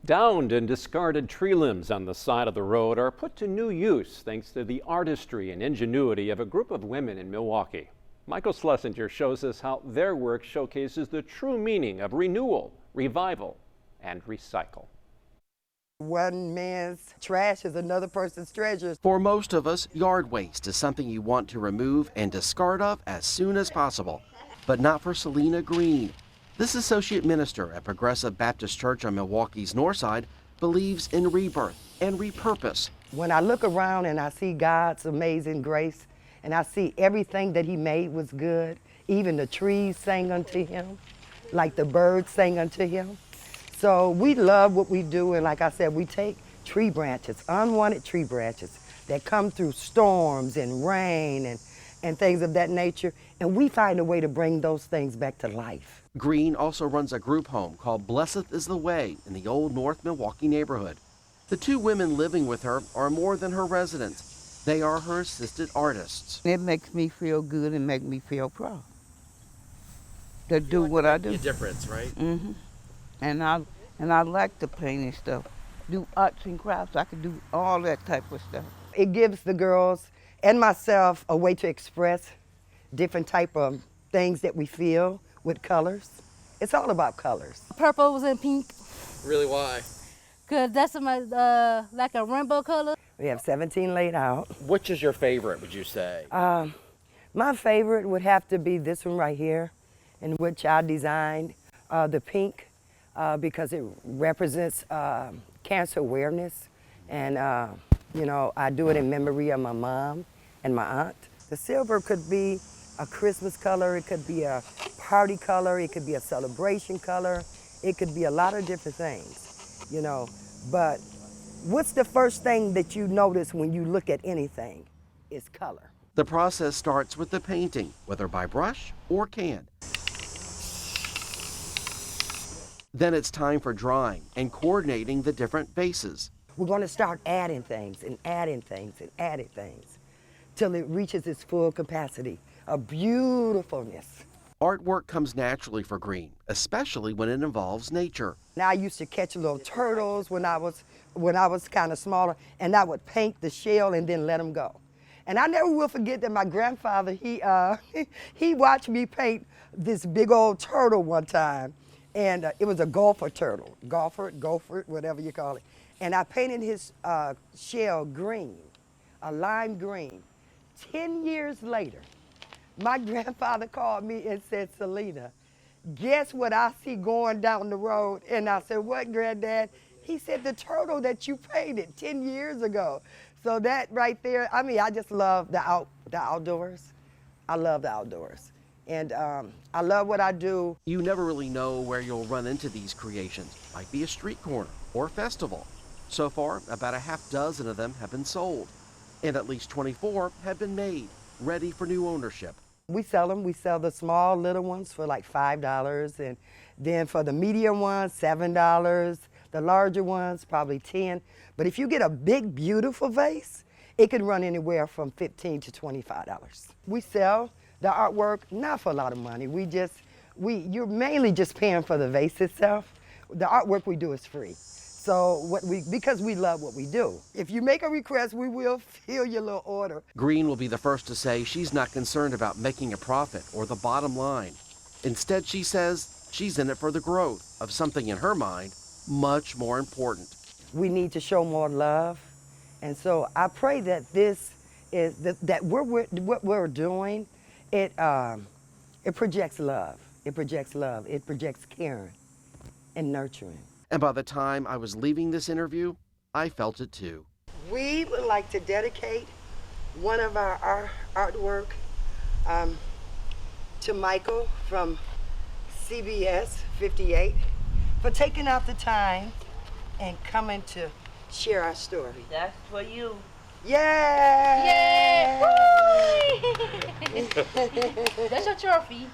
Downed and discarded tree limbs on the side of the road are put to new use thanks to the artistry and ingenuity of a group of women in Milwaukee. Michael Schlesinger shows us how their work showcases the true meaning of renewal, revival, and recycle. One man's trash is another person's treasure. For most of us, yard waste is something you want to remove and discard of as soon as possible. But not for Selena Green. This associate minister at Progressive Baptist Church on Milwaukee's north side believes in rebirth and repurpose. When I look around and I see God's amazing grace, and I see everything that he made was good, even the trees sang unto him, like the birds sang unto him. So we love what we do, and like I said, we take tree branches, unwanted tree branches that come through storms and rain and things of that nature, and we find a way to bring those things back to life. Green also runs a group home called Blessed is the Way in the old North Milwaukee neighborhood. The two women living with her are more than her residents. They are her assisted artists. It makes me feel good and make me feel proud to do what I do. A difference, right? Mm-hmm. And I like to paint and stuff. Do arts and crafts. I can do all that type of stuff. It gives the girls and myself a way to express different type of things that we feel with colors. It's all about colors. Purple was in pink. Really, why? Cause that's my like a rainbow color. We have 17 laid out. Which is your favorite, would you say? My favorite would have to be this one right here, in which I designed the pink because it represents cancer awareness, and you know, I do it in memory of my mom and my aunt. The silver could be a Christmas color, it could be a party color, it could be a celebration color, it could be a lot of different things, you know. But what's the first thing that you notice when you look at anything? Is color. The process starts with the painting, whether by brush or can. Then it's time for drying and coordinating the different bases. We're going to start adding things and adding things and adding things till it reaches its full capacity of beautifulness. Artwork comes naturally for Green, especially when it involves nature. Now, I used to catch little turtles when I was kind of smaller, and I would paint the shell and then let them go. And I never will forget that my grandfather, he watched me paint this big old turtle one time, and it was a gopher turtle, gopher, whatever you call it. And I painted his shell green, a lime green. 10 years later, my grandfather called me and said, Selena, guess what I see going down the road? And I said, what, Granddad? He said, the turtle that you painted 10 years ago. So that right there, I mean, I just love the outdoors. I love the outdoors. And I love what I do. You never really know where you'll run into these creations. Might be a street corner or festival. So far, about a half dozen of them have been sold, and at least 24 have been made, ready for new ownership. We sell them. We sell the small little ones for like $5, and then for the medium ones, $7. The larger ones, probably $10. But if you get a big, beautiful vase, it can run anywhere from $15 to $25. We sell the artwork not for a lot of money. You're mainly just paying for the vase itself. The artwork we do is free. So because we love what we do. If you make a request, we will fill your little order. Green will be the first to say she's not concerned about making a profit or the bottom line. Instead, she says she's in it for the growth of something in her mind much more important. We need to show more love. And so I pray that what we're doing, it projects love. It projects love. It projects caring and nurturing. And by the time I was leaving this interview, I felt it too. We would like to dedicate one of our artwork to Michael from CBS 58 for taking out the time and coming to share our story. That's for you. Yay! Yay! Woo! That's your trophy.